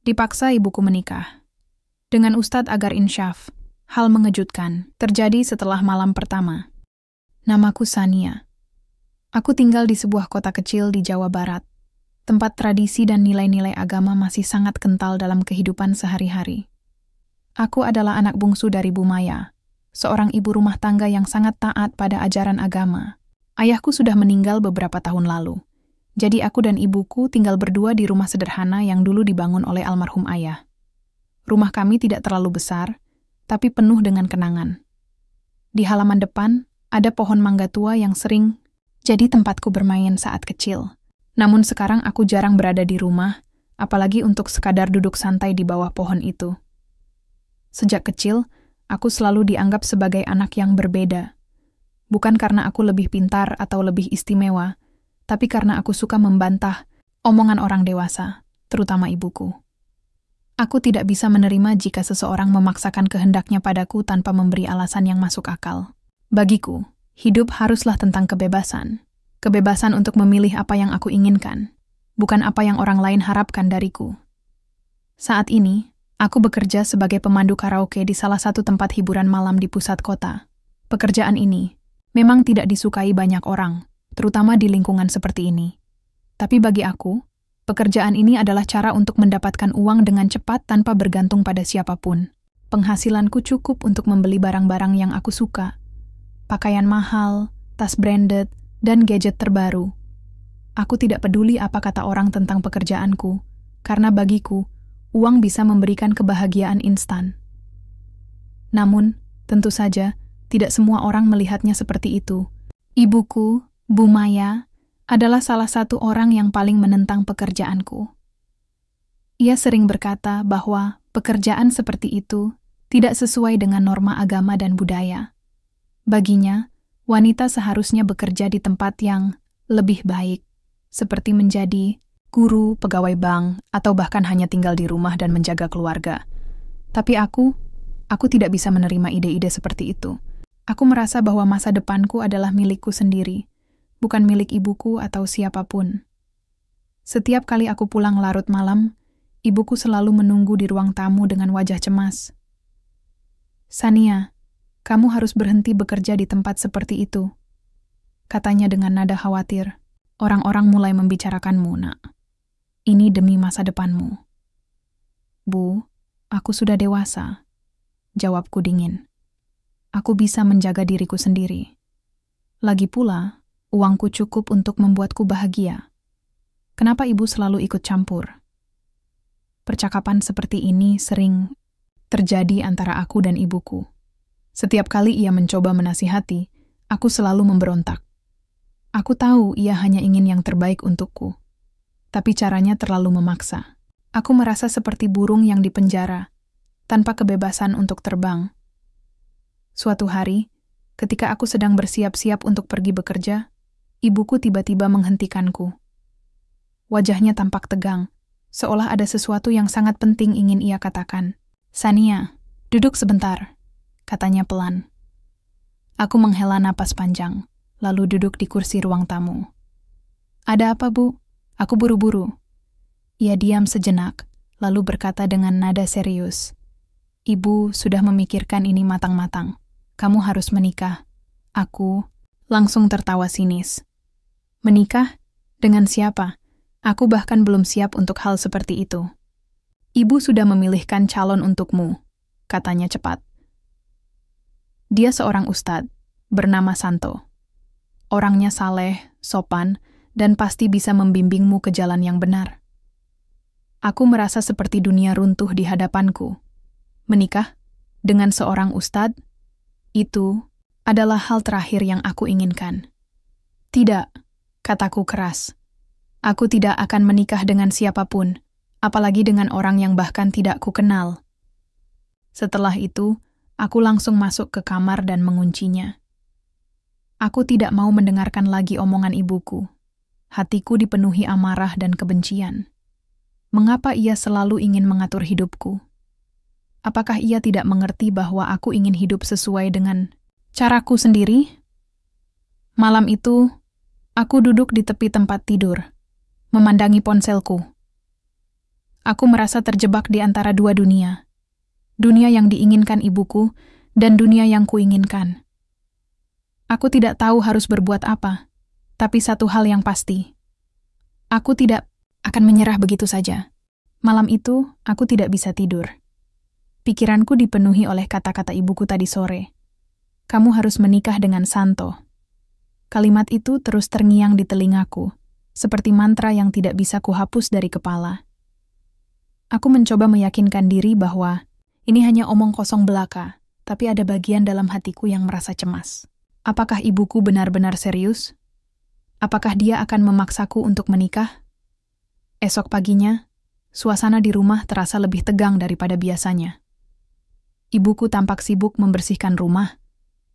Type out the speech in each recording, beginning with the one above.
Dipaksa ibuku menikah. Dengan Ustadz Agar Insyaf, hal mengejutkan terjadi setelah malam pertama. Namaku Sania. Aku tinggal di sebuah kota kecil di Jawa Barat, tempat tradisi dan nilai-nilai agama masih sangat kental dalam kehidupan sehari-hari. Aku adalah anak bungsu dari Bu Maya, seorang ibu rumah tangga yang sangat taat pada ajaran agama. Ayahku sudah meninggal beberapa tahun lalu. Jadi aku dan ibuku tinggal berdua di rumah sederhana yang dulu dibangun oleh almarhum ayah. Rumah kami tidak terlalu besar, tapi penuh dengan kenangan. Di halaman depan, ada pohon mangga tua yang sering jadi tempatku bermain saat kecil. Namun sekarang aku jarang berada di rumah, apalagi untuk sekadar duduk santai di bawah pohon itu. Sejak kecil, aku selalu dianggap sebagai anak yang berbeda. Bukan karena aku lebih pintar atau lebih istimewa, tapi karena aku suka membantah omongan orang dewasa, terutama ibuku. Aku tidak bisa menerima jika seseorang memaksakan kehendaknya padaku tanpa memberi alasan yang masuk akal. Bagiku, hidup haruslah tentang kebebasan. Kebebasan untuk memilih apa yang aku inginkan, bukan apa yang orang lain harapkan dariku. Saat ini, aku bekerja sebagai pemandu karaoke di salah satu tempat hiburan malam di pusat kota. Pekerjaan ini memang tidak disukai banyak orang, terutama di lingkungan seperti ini. Tapi bagi aku, pekerjaan ini adalah cara untuk mendapatkan uang dengan cepat tanpa bergantung pada siapapun. Penghasilanku cukup untuk membeli barang-barang yang aku suka. Pakaian mahal, tas branded, dan gadget terbaru. Aku tidak peduli apa kata orang tentang pekerjaanku, karena bagiku, uang bisa memberikan kebahagiaan instan. Namun, tentu saja, tidak semua orang melihatnya seperti itu. Ibuku, Bu Maya, adalah salah satu orang yang paling menentang pekerjaanku. Ia sering berkata bahwa pekerjaan seperti itu tidak sesuai dengan norma agama dan budaya. Baginya, wanita seharusnya bekerja di tempat yang lebih baik, seperti menjadi guru, pegawai bank, atau bahkan hanya tinggal di rumah dan menjaga keluarga. Tapi aku tidak bisa menerima ide-ide seperti itu. Aku merasa bahwa masa depanku adalah milikku sendiri, bukan milik ibuku atau siapapun. Setiap kali aku pulang larut malam, ibuku selalu menunggu di ruang tamu dengan wajah cemas. "Sania, kamu harus berhenti bekerja di tempat seperti itu," katanya dengan nada khawatir. "Orang-orang mulai membicarakanmu, nak. Ini demi masa depanmu." "Bu, aku sudah dewasa," jawabku dingin. "Aku bisa menjaga diriku sendiri. Lagi pula, uangku cukup untuk membuatku bahagia. Kenapa ibu selalu ikut campur?" Percakapan seperti ini sering terjadi antara aku dan ibuku. Setiap kali ia mencoba menasihati, aku selalu memberontak. Aku tahu ia hanya ingin yang terbaik untukku, tapi caranya terlalu memaksa. Aku merasa seperti burung yang dipenjara, tanpa kebebasan untuk terbang. Suatu hari, ketika aku sedang bersiap-siap untuk pergi bekerja, ibuku tiba-tiba menghentikanku. Wajahnya tampak tegang, seolah ada sesuatu yang sangat penting ingin ia katakan. "Sania, duduk sebentar," katanya pelan. Aku menghela napas panjang, lalu duduk di kursi ruang tamu. "Ada apa, Bu? Aku buru-buru." Ia diam sejenak, lalu berkata dengan nada serius. "Ibu sudah memikirkan ini matang-matang. Kamu harus menikah." Aku langsung tertawa sinis. "Menikah? Dengan siapa? Aku bahkan belum siap untuk hal seperti itu." "Ibu sudah memilihkan calon untukmu," katanya cepat. Dia seorang ustadz, bernama Santo. Orangnya saleh, sopan, dan pasti bisa membimbingmu ke jalan yang benar. Aku merasa seperti dunia runtuh di hadapanku. Menikah dengan seorang ustadz? Itu adalah hal terakhir yang aku inginkan. "Tidak," kataku keras. "Aku tidak akan menikah dengan siapapun, apalagi dengan orang yang bahkan tidak kukenal." Setelah itu, aku langsung masuk ke kamar dan menguncinya. Aku tidak mau mendengarkan lagi omongan ibuku. Hatiku dipenuhi amarah dan kebencian. Mengapa ia selalu ingin mengatur hidupku? Apakah ia tidak mengerti bahwa aku ingin hidup sesuai dengan caraku sendiri? Malam itu, aku duduk di tepi tempat tidur, memandangi ponselku. Aku merasa terjebak di antara dua dunia. Dunia yang diinginkan ibuku dan dunia yang kuinginkan. Aku tidak tahu harus berbuat apa, tapi satu hal yang pasti. Aku tidak akan menyerah begitu saja. Malam itu, aku tidak bisa tidur. Pikiranku dipenuhi oleh kata-kata ibuku tadi sore. Kamu harus menikah dengan Santo. Kalimat itu terus terngiang di telingaku, seperti mantra yang tidak bisa kuhapus dari kepala. Aku mencoba meyakinkan diri bahwa ini hanya omong kosong belaka, tapi ada bagian dalam hatiku yang merasa cemas. Apakah ibuku benar-benar serius? Apakah dia akan memaksaku untuk menikah? Esok paginya, suasana di rumah terasa lebih tegang daripada biasanya. Ibuku tampak sibuk membersihkan rumah,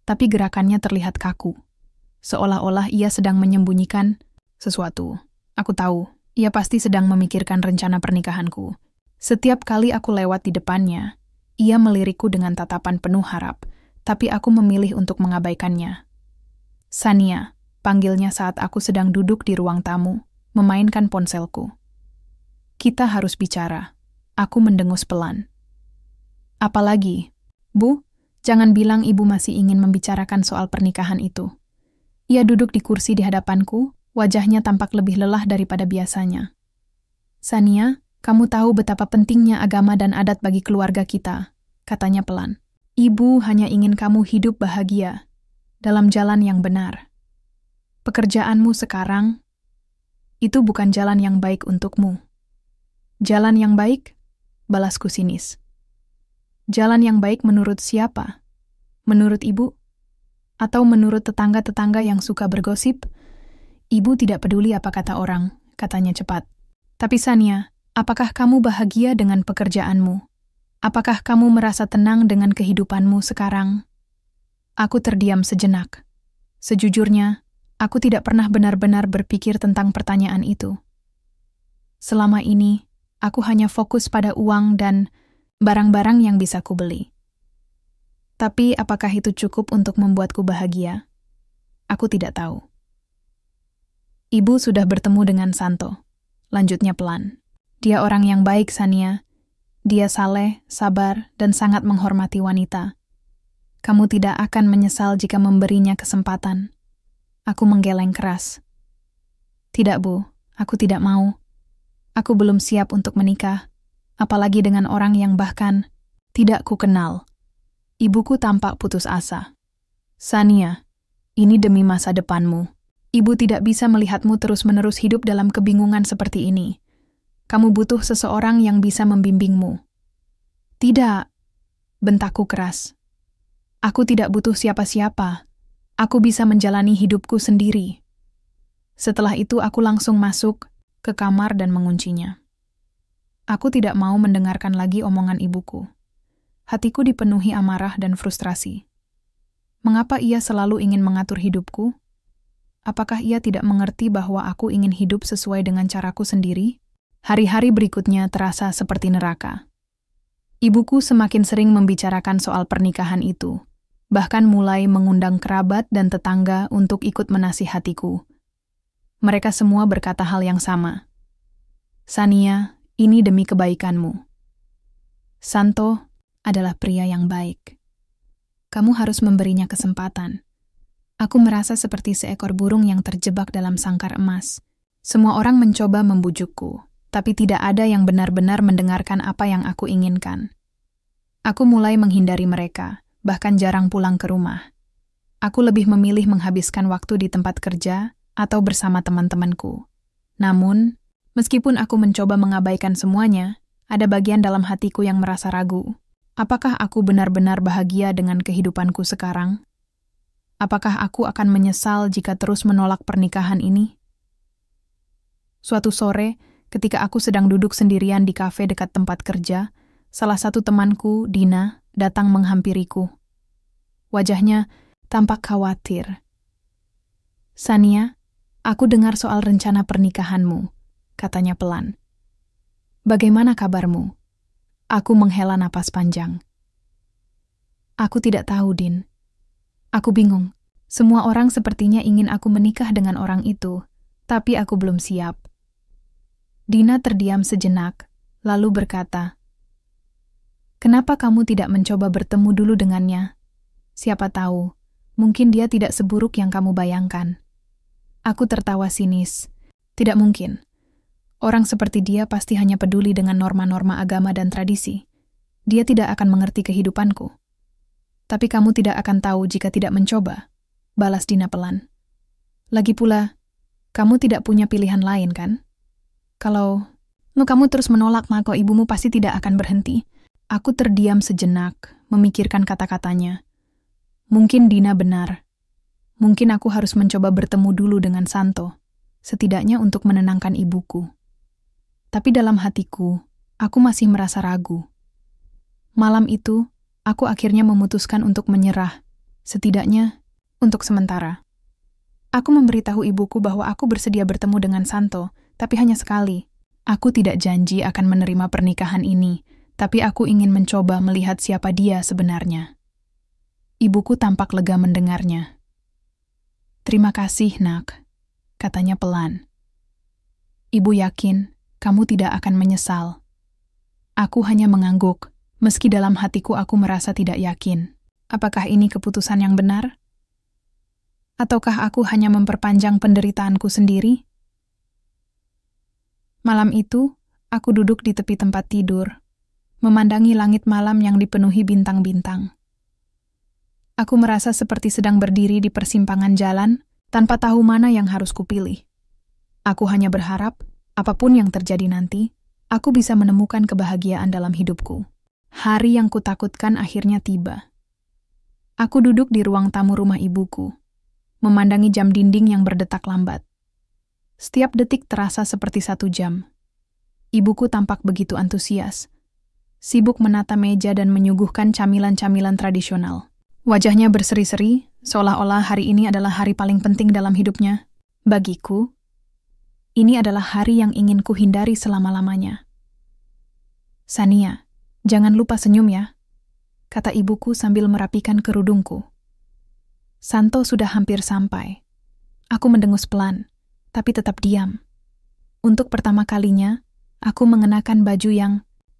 tapi gerakannya terlihat kaku, seolah-olah ia sedang menyembunyikan sesuatu. Aku tahu, ia pasti sedang memikirkan rencana pernikahanku. Setiap kali aku lewat di depannya, ia melirikku dengan tatapan penuh harap, tapi aku memilih untuk mengabaikannya. Sania, panggilnya saat aku sedang duduk di ruang tamu, memainkan ponselku. Kita harus bicara. Aku mendengus pelan. Apalagi, Bu, jangan bilang ibu masih ingin membicarakan soal pernikahan itu. Ia duduk di kursi di hadapanku, wajahnya tampak lebih lelah daripada biasanya. Sania, kamu tahu betapa pentingnya agama dan adat bagi keluarga kita, katanya pelan. Ibu hanya ingin kamu hidup bahagia, dalam jalan yang benar. Pekerjaanmu sekarang, itu bukan jalan yang baik untukmu. Jalan yang baik, balasku sinis. Jalan yang baik menurut siapa? Menurut ibu? Atau menurut tetangga-tetangga yang suka bergosip? Ibu tidak peduli apa kata orang, katanya cepat. Tapi Sania, apakah kamu bahagia dengan pekerjaanmu? Apakah kamu merasa tenang dengan kehidupanmu sekarang? Aku terdiam sejenak. Sejujurnya, aku tidak pernah benar-benar berpikir tentang pertanyaan itu. Selama ini, aku hanya fokus pada uang dan barang-barang yang bisa kubeli. Tapi apakah itu cukup untuk membuatku bahagia? Aku tidak tahu. Ibu sudah bertemu dengan Santo. Lanjutnya pelan. Dia orang yang baik, Sania. Dia saleh, sabar, dan sangat menghormati wanita. Kamu tidak akan menyesal jika memberinya kesempatan. Aku menggeleng keras. Tidak, Bu. Aku tidak mau. Aku belum siap untuk menikah, apalagi dengan orang yang bahkan tidak ku kenal. Ibuku tampak putus asa. Sania, ini demi masa depanmu. Ibu tidak bisa melihatmu terus-menerus hidup dalam kebingungan seperti ini. Kamu butuh seseorang yang bisa membimbingmu. Tidak, bentakku keras. Aku tidak butuh siapa-siapa. Aku bisa menjalani hidupku sendiri. Setelah itu aku langsung masuk ke kamar dan menguncinya. Aku tidak mau mendengarkan lagi omongan ibuku. Hatiku dipenuhi amarah dan frustrasi. Mengapa ia selalu ingin mengatur hidupku? Apakah ia tidak mengerti bahwa aku ingin hidup sesuai dengan caraku sendiri? Hari-hari berikutnya terasa seperti neraka. Ibuku semakin sering membicarakan soal pernikahan itu, bahkan mulai mengundang kerabat dan tetangga untuk ikut menasihatiku. Mereka semua berkata hal yang sama. Sania, ini demi kebaikanmu. Santo adalah pria yang baik. Kamu harus memberinya kesempatan. Aku merasa seperti seekor burung yang terjebak dalam sangkar emas. Semua orang mencoba membujukku, tapi tidak ada yang benar-benar mendengarkan apa yang aku inginkan. Aku mulai menghindari mereka, bahkan jarang pulang ke rumah. Aku lebih memilih menghabiskan waktu di tempat kerja atau bersama teman-temanku. Namun, meskipun aku mencoba mengabaikan semuanya, ada bagian dalam hatiku yang merasa ragu. Apakah aku benar-benar bahagia dengan kehidupanku sekarang? Apakah aku akan menyesal jika terus menolak pernikahan ini? Suatu sore, ketika aku sedang duduk sendirian di kafe dekat tempat kerja, salah satu temanku, Dina, datang menghampiriku. Wajahnya tampak khawatir. Sania, aku dengar soal rencana pernikahanmu, katanya pelan. Bagaimana kabarmu? Aku menghela napas panjang. Aku tidak tahu, Din. Aku bingung. Semua orang sepertinya ingin aku menikah dengan orang itu, tapi aku belum siap. Dina terdiam sejenak, lalu berkata, "Kenapa kamu tidak mencoba bertemu dulu dengannya? Siapa tahu, mungkin dia tidak seburuk yang kamu bayangkan." Aku tertawa sinis. Tidak mungkin. Orang seperti dia pasti hanya peduli dengan norma-norma agama dan tradisi. Dia tidak akan mengerti kehidupanku. Tapi kamu tidak akan tahu jika tidak mencoba, balas Dina pelan. Lagi pula, kamu tidak punya pilihan lain, kan? Kalau kamu terus menolak, maka ibumu pasti tidak akan berhenti. Aku terdiam sejenak, memikirkan kata-katanya. Mungkin Dina benar. Mungkin aku harus mencoba bertemu dulu dengan Santo, setidaknya untuk menenangkan ibuku. Tapi dalam hatiku, aku masih merasa ragu. Malam itu, aku akhirnya memutuskan untuk menyerah, setidaknya untuk sementara. Aku memberitahu ibuku bahwa aku bersedia bertemu dengan Santo, tapi hanya sekali. Aku tidak janji akan menerima pernikahan ini, tapi aku ingin mencoba melihat siapa dia sebenarnya. Ibuku tampak lega mendengarnya. "Terima kasih, Nak," katanya pelan. "Ibu yakin kamu tidak akan menyesal." Aku hanya mengangguk, meski dalam hatiku aku merasa tidak yakin. Apakah ini keputusan yang benar? Ataukah aku hanya memperpanjang penderitaanku sendiri? Malam itu, aku duduk di tepi tempat tidur, memandangi langit malam yang dipenuhi bintang-bintang. Aku merasa seperti sedang berdiri di persimpangan jalan, tanpa tahu mana yang harus kupilih. Aku hanya berharap, apapun yang terjadi nanti, aku bisa menemukan kebahagiaan dalam hidupku. Hari yang kutakutkan akhirnya tiba. Aku duduk di ruang tamu rumah ibuku, memandangi jam dinding yang berdetak lambat. Setiap detik terasa seperti 1 jam. Ibuku tampak begitu antusias, sibuk menata meja dan menyuguhkan camilan-camilan tradisional. Wajahnya berseri-seri, seolah-olah hari ini adalah hari paling penting dalam hidupnya. Bagiku, ini adalah hari yang ingin kuhindari selama-lamanya. "Sania, jangan lupa senyum ya," kata ibuku sambil merapikan kerudungku. Santo sudah hampir sampai. Aku mendengus pelan, tapi tetap diam. Untuk pertama kalinya, aku mengenakan baju yang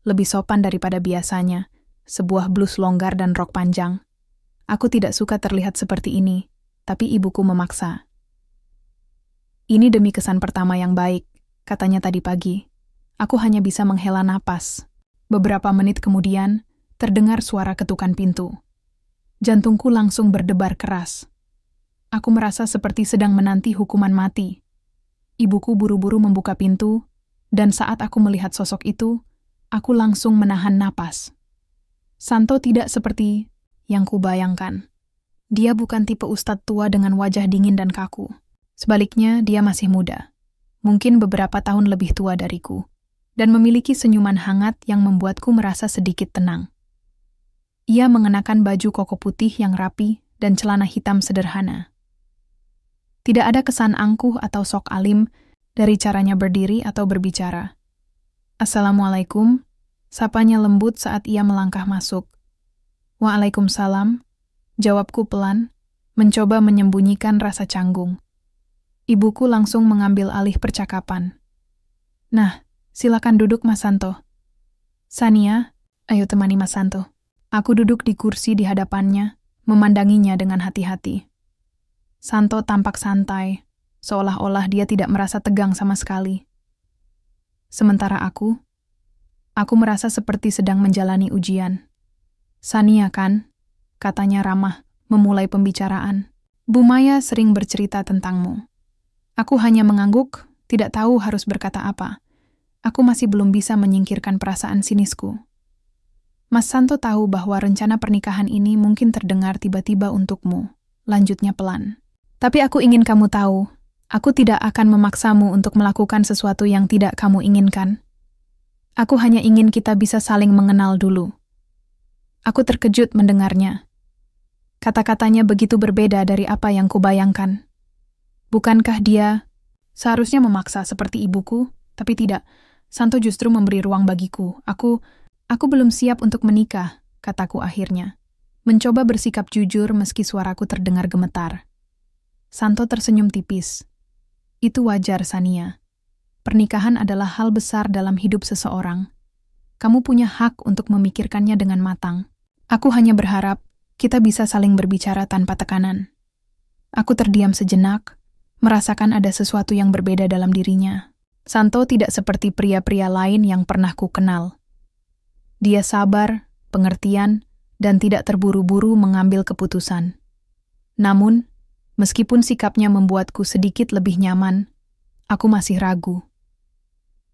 lebih sopan daripada biasanya, sebuah blus longgar dan rok panjang. Aku tidak suka terlihat seperti ini, tapi ibuku memaksa. "Ini demi kesan pertama yang baik," katanya tadi pagi. Aku hanya bisa menghela napas. Beberapa menit kemudian, terdengar suara ketukan pintu. Jantungku langsung berdebar keras. Aku merasa seperti sedang menanti hukuman mati. Ibuku buru-buru membuka pintu, dan saat aku melihat sosok itu, aku langsung menahan napas. Santo tidak seperti yang kubayangkan. Dia bukan tipe ustadz tua dengan wajah dingin dan kaku. Sebaliknya, dia masih muda. Mungkin beberapa tahun lebih tua dariku. Dan memiliki senyuman hangat yang membuatku merasa sedikit tenang. Ia mengenakan baju koko putih yang rapi dan celana hitam sederhana. Tidak ada kesan angkuh atau sok alim dari caranya berdiri atau berbicara. "Assalamualaikum," sapanya lembut saat ia melangkah masuk. "Waalaikumsalam," jawabku pelan, mencoba menyembunyikan rasa canggung. Ibuku langsung mengambil alih percakapan. "Nah, silakan duduk, Mas Santo." "Sania, ayo temani Mas Santo." Aku duduk di kursi di hadapannya, memandanginya dengan hati-hati. Santo tampak santai, seolah-olah dia tidak merasa tegang sama sekali. Sementara aku merasa seperti sedang menjalani ujian. "Sania kan?" katanya ramah, memulai pembicaraan. "Bu Maya sering bercerita tentangmu." Aku hanya mengangguk, tidak tahu harus berkata apa. Aku masih belum bisa menyingkirkan perasaan sinisku. "Mas Santo tahu bahwa rencana pernikahan ini mungkin terdengar tiba-tiba untukmu," lanjutnya pelan. "Tapi aku ingin kamu tahu, aku tidak akan memaksamu untuk melakukan sesuatu yang tidak kamu inginkan. Aku hanya ingin kita bisa saling mengenal dulu." Aku terkejut mendengarnya. Kata-katanya begitu berbeda dari apa yang kubayangkan. Bukankah dia seharusnya memaksa seperti ibuku? Tapi tidak, Santo justru memberi ruang bagiku. Aku belum siap untuk menikah, kataku akhirnya. Mencoba bersikap jujur meski suaraku terdengar gemetar. Santo tersenyum tipis. "Itu wajar, Sania. Pernikahan adalah hal besar dalam hidup seseorang, Kamu punya hak untuk memikirkannya dengan matang. Aku hanya berharap kita bisa saling berbicara tanpa tekanan. Aku terdiam sejenak, merasakan ada sesuatu yang berbeda dalam dirinya. Santo tidak seperti pria-pria lain yang pernah ku kenal. Dia sabar, pengertian, dan tidak terburu-buru mengambil keputusan. Namun, meskipun sikapnya membuatku sedikit lebih nyaman, aku masih ragu.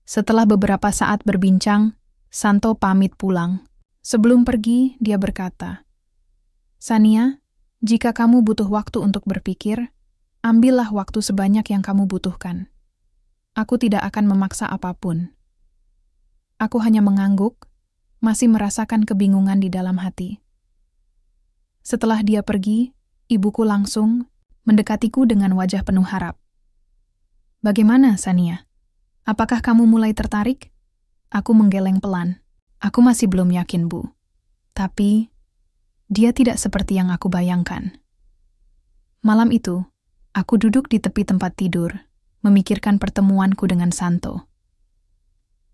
Setelah beberapa saat berbincang, Santo pamit pulang. Sebelum pergi, dia berkata, "Sania, jika kamu butuh waktu untuk berpikir, ambillah waktu sebanyak yang kamu butuhkan. Aku tidak akan memaksa apapun." Aku hanya mengangguk, masih merasakan kebingungan di dalam hati. Setelah dia pergi, ibuku langsung mendekatiku dengan wajah penuh harap. "Bagaimana, Sania? Apakah kamu mulai tertarik?" Aku menggeleng pelan. "Aku masih belum yakin, Bu. Tapi, dia tidak seperti yang aku bayangkan." Malam itu, aku duduk di tepi tempat tidur, memikirkan pertemuanku dengan Santo.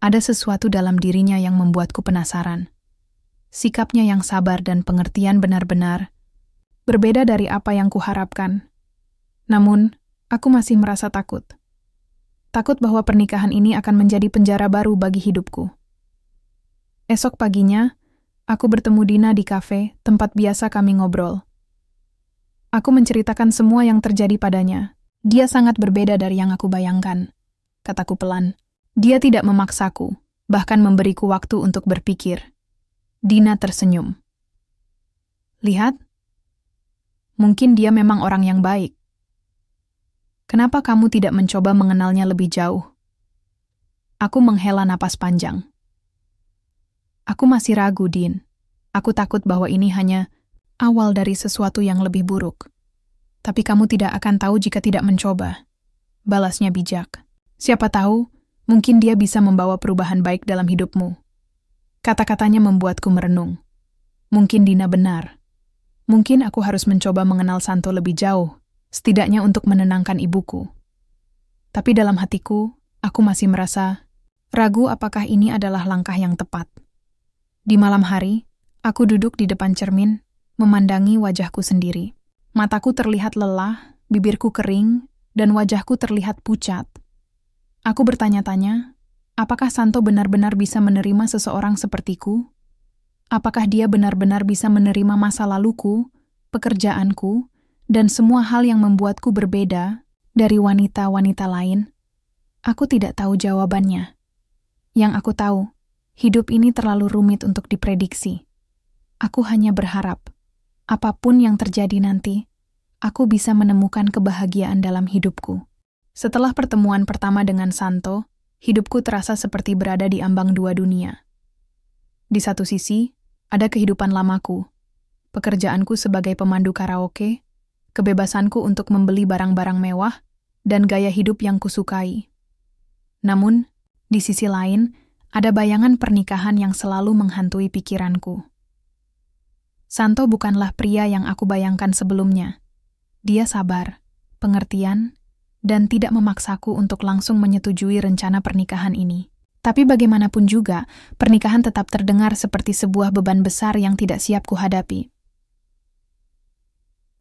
Ada sesuatu dalam dirinya yang membuatku penasaran. Sikapnya yang sabar dan pengertian benar-benar berbeda dari apa yang kuharapkan. Namun, aku masih merasa takut. Takut bahwa pernikahan ini akan menjadi penjara baru bagi hidupku. Esok paginya, aku bertemu Dina di kafe, tempat biasa kami ngobrol. Aku menceritakan semua yang terjadi padanya. "Dia sangat berbeda dari yang aku bayangkan," kataku pelan. "Dia tidak memaksaku, bahkan memberiku waktu untuk berpikir." Dina tersenyum. "Lihat, mungkin dia memang orang yang baik. Kenapa kamu tidak mencoba mengenalnya lebih jauh?" Aku menghela napas panjang. "Aku masih ragu, Din. Aku takut bahwa ini hanya awal dari sesuatu yang lebih buruk. Tapi kamu tidak akan tahu jika tidak mencoba," balasnya bijak. "Siapa tahu, mungkin dia bisa membawa perubahan baik dalam hidupmu." Kata-katanya membuatku merenung. Mungkin Dina benar. Mungkin aku harus mencoba mengenal Santo lebih jauh, setidaknya untuk menenangkan ibuku. Tapi dalam hatiku, aku masih merasa ragu apakah ini adalah langkah yang tepat. Di malam hari, aku duduk di depan cermin, memandangi wajahku sendiri. Mataku terlihat lelah, bibirku kering, dan wajahku terlihat pucat. Aku bertanya-tanya, apakah Santo benar-benar bisa menerima seseorang sepertiku? Apakah dia benar-benar bisa menerima masa laluku, pekerjaanku, dan semua hal yang membuatku berbeda dari wanita-wanita lain? Aku tidak tahu jawabannya. Yang aku tahu, hidup ini terlalu rumit untuk diprediksi. Aku hanya berharap, apapun yang terjadi nanti, aku bisa menemukan kebahagiaan dalam hidupku. Setelah pertemuan pertama dengan Santo, hidupku terasa seperti berada di ambang dua dunia. Di satu sisi, ada kehidupan lamaku, pekerjaanku sebagai pemandu karaoke, kebebasanku untuk membeli barang-barang mewah, dan gaya hidup yang kusukai. Namun, di sisi lain, ada bayangan pernikahan yang selalu menghantui pikiranku. Santo bukanlah pria yang aku bayangkan sebelumnya. Dia sabar, pengertian, dan tidak memaksaku untuk langsung menyetujui rencana pernikahan ini. Tapi bagaimanapun juga, pernikahan tetap terdengar seperti sebuah beban besar yang tidak siap kuhadapi.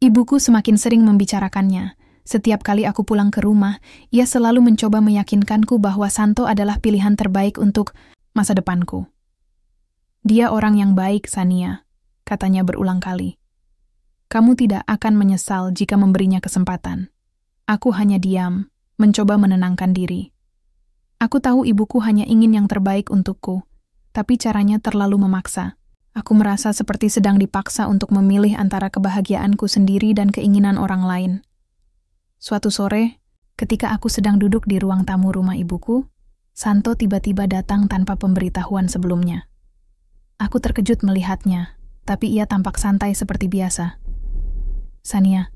Ibuku semakin sering membicarakannya. Setiap kali aku pulang ke rumah, ia selalu mencoba meyakinkanku bahwa Santo adalah pilihan terbaik untuk masa depanku. "Dia orang yang baik, Sania," katanya berulang kali. "Kamu tidak akan menyesal jika memberinya kesempatan." Aku hanya diam, mencoba menenangkan diri. Aku tahu ibuku hanya ingin yang terbaik untukku, tapi caranya terlalu memaksa. Aku merasa seperti sedang dipaksa untuk memilih antara kebahagiaanku sendiri dan keinginan orang lain. Suatu sore, ketika aku sedang duduk di ruang tamu rumah ibuku, Santo tiba-tiba datang tanpa pemberitahuan sebelumnya. Aku terkejut melihatnya, tapi ia tampak santai seperti biasa. "Sania,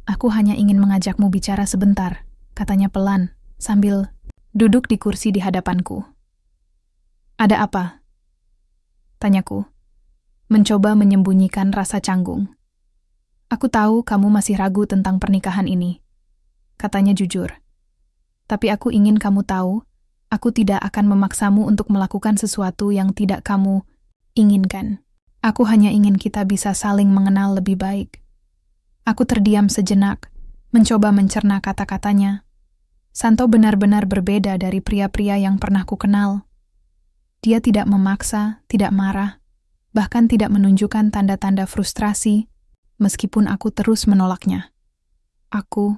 aku hanya ingin mengajakmu bicara sebentar," katanya pelan, sambil duduk di kursi di hadapanku. "Ada apa?" tanyaku, mencoba menyembunyikan rasa canggung. "Aku tahu kamu masih ragu tentang pernikahan ini," katanya jujur. "Tapi aku ingin kamu tahu, Aku tidak akan memaksamu untuk melakukan sesuatu yang tidak kamu inginkan. Aku hanya ingin kita bisa saling mengenal lebih baik. Aku terdiam sejenak, mencoba mencerna kata-katanya. Santo benar-benar berbeda dari pria-pria yang pernah kukenal. Dia tidak memaksa, tidak marah, bahkan tidak menunjukkan tanda-tanda frustrasi, meskipun aku terus menolaknya. Aku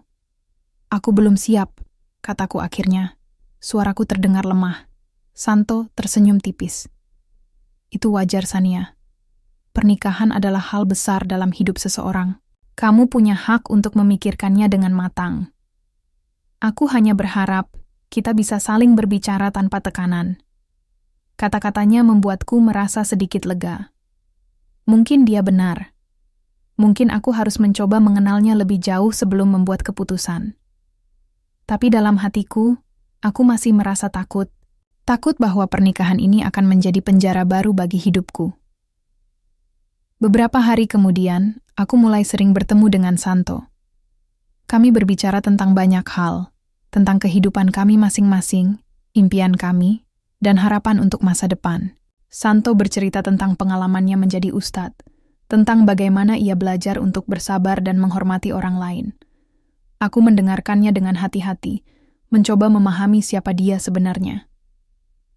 belum siap, kataku akhirnya. Suaraku terdengar lemah. Santo tersenyum tipis. Itu wajar, Sania. Pernikahan adalah hal besar dalam hidup seseorang. Kamu punya hak untuk memikirkannya dengan matang. Aku hanya berharap kita bisa saling berbicara tanpa tekanan. Kata-katanya membuatku merasa sedikit lega. Mungkin dia benar. Mungkin aku harus mencoba mengenalnya lebih jauh sebelum membuat keputusan. Tapi dalam hatiku, aku masih merasa takut. Takut bahwa pernikahan ini akan menjadi penjara baru bagi hidupku. Beberapa hari kemudian, aku mulai sering bertemu dengan Santo. Kami berbicara tentang banyak hal, tentang kehidupan kami masing-masing, impian kami, dan harapan untuk masa depan. Santo bercerita tentang pengalamannya menjadi ustadz, tentang bagaimana ia belajar untuk bersabar dan menghormati orang lain. Aku mendengarkannya dengan hati-hati, mencoba memahami siapa dia sebenarnya.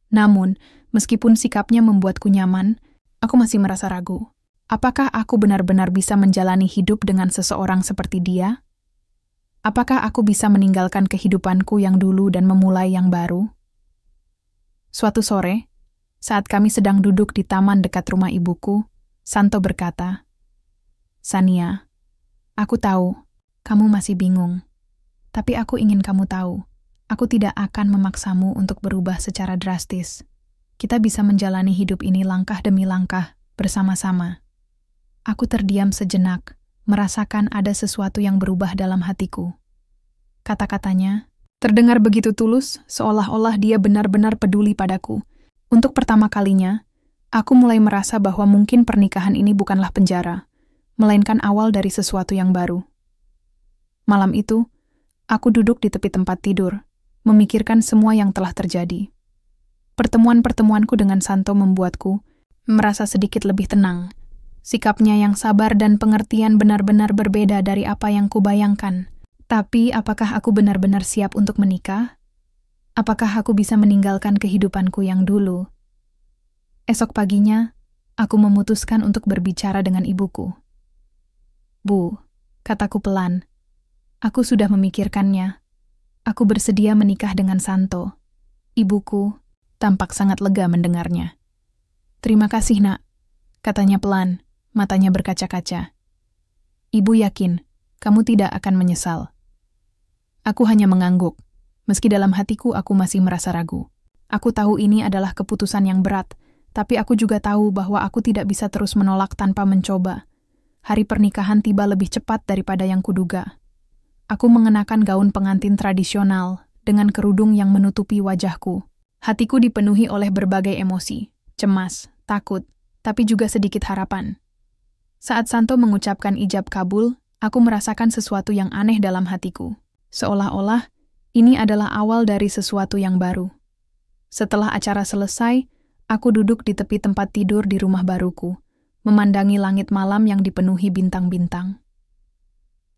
Namun, meskipun sikapnya membuatku nyaman, aku masih merasa ragu. Apakah aku benar-benar bisa menjalani hidup dengan seseorang seperti dia? Apakah aku bisa meninggalkan kehidupanku yang dulu dan memulai yang baru? Suatu sore, saat kami sedang duduk di taman dekat rumah ibuku, Santo berkata, "Sania, aku tahu, kamu masih bingung. Tapi aku ingin kamu tahu, aku tidak akan memaksamu untuk berubah secara drastis. Kita bisa menjalani hidup ini langkah demi langkah, bersama-sama." Aku terdiam sejenak, merasakan ada sesuatu yang berubah dalam hatiku. Kata-katanya terdengar begitu tulus, seolah-olah dia benar-benar peduli padaku. Untuk pertama kalinya, aku mulai merasa bahwa mungkin pernikahan ini bukanlah penjara, melainkan awal dari sesuatu yang baru. Malam itu, aku duduk di tepi tempat tidur, memikirkan semua yang telah terjadi. Pertemuan-pertemuanku dengan Santo membuatku merasa sedikit lebih tenang. Sikapnya yang sabar dan pengertian benar-benar berbeda dari apa yang kubayangkan. Tapi apakah aku benar-benar siap untuk menikah? Apakah aku bisa meninggalkan kehidupanku yang dulu? Esok paginya, aku memutuskan untuk berbicara dengan ibuku. "Bu," kataku pelan, "aku sudah memikirkannya. Aku bersedia menikah dengan Santo." Ibuku tampak sangat lega mendengarnya. "Terima kasih, Nak," katanya pelan, matanya berkaca-kaca. "Ibu yakin, kamu tidak akan menyesal." Aku hanya mengangguk. Meski dalam hatiku aku masih merasa ragu. Aku tahu ini adalah keputusan yang berat, tapi aku juga tahu bahwa aku tidak bisa terus menolak tanpa mencoba. Hari pernikahan tiba lebih cepat daripada yang kuduga. Aku mengenakan gaun pengantin tradisional dengan kerudung yang menutupi wajahku. Hatiku dipenuhi oleh berbagai emosi, cemas, takut, tapi juga sedikit harapan. Saat Santo mengucapkan ijab kabul, aku merasakan sesuatu yang aneh dalam hatiku. Seolah-olah ini adalah awal dari sesuatu yang baru. Setelah acara selesai, aku duduk di tepi tempat tidur di rumah baruku, memandangi langit malam yang dipenuhi bintang-bintang.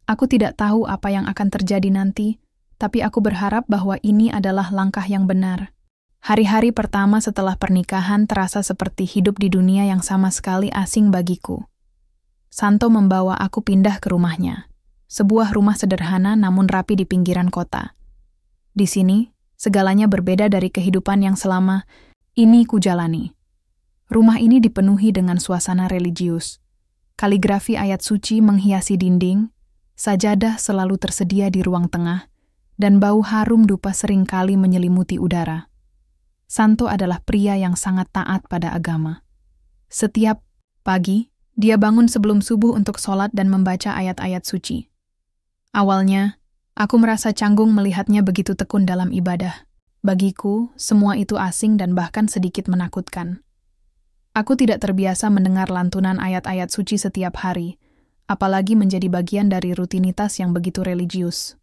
Aku tidak tahu apa yang akan terjadi nanti, tapi aku berharap bahwa ini adalah langkah yang benar. Hari-hari pertama setelah pernikahan terasa seperti hidup di dunia yang sama sekali asing bagiku. Santo membawa aku pindah ke rumahnya. Sebuah rumah sederhana namun rapi di pinggiran kota. Di sini, segalanya berbeda dari kehidupan yang selama ini kujalani. Rumah ini dipenuhi dengan suasana religius. Kaligrafi ayat suci menghiasi dinding, sajadah selalu tersedia di ruang tengah, dan bau harum dupa seringkali menyelimuti udara. Santo adalah pria yang sangat taat pada agama. Setiap pagi, dia bangun sebelum subuh untuk sholat dan membaca ayat-ayat suci. Awalnya, aku merasa canggung melihatnya begitu tekun dalam ibadah. Bagiku, semua itu asing dan bahkan sedikit menakutkan. Aku tidak terbiasa mendengar lantunan ayat-ayat suci setiap hari, apalagi menjadi bagian dari rutinitas yang begitu religius.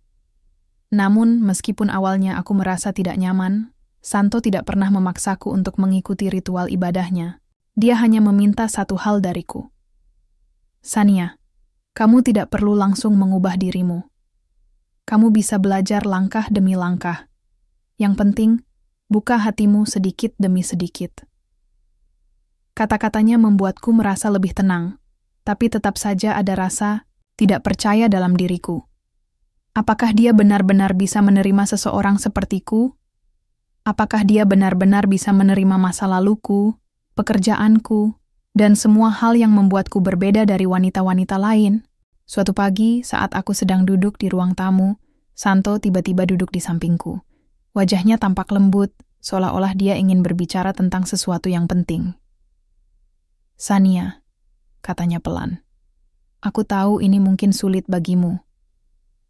Namun, meskipun awalnya aku merasa tidak nyaman, Santo tidak pernah memaksaku untuk mengikuti ritual ibadahnya. Dia hanya meminta satu hal dariku. Sania, kamu tidak perlu langsung mengubah dirimu. Kamu bisa belajar langkah demi langkah. Yang penting, buka hatimu sedikit demi sedikit. Kata-katanya membuatku merasa lebih tenang, tapi tetap saja ada rasa tidak percaya dalam diriku. Apakah dia benar-benar bisa menerima seseorang sepertiku? Apakah dia benar-benar bisa menerima masa laluku, pekerjaanku, dan semua hal yang membuatku berbeda dari wanita-wanita lain? Suatu pagi, saat aku sedang duduk di ruang tamu, Santo tiba-tiba duduk di sampingku. Wajahnya tampak lembut, seolah-olah dia ingin berbicara tentang sesuatu yang penting. Sania, katanya pelan. Aku tahu ini mungkin sulit bagimu.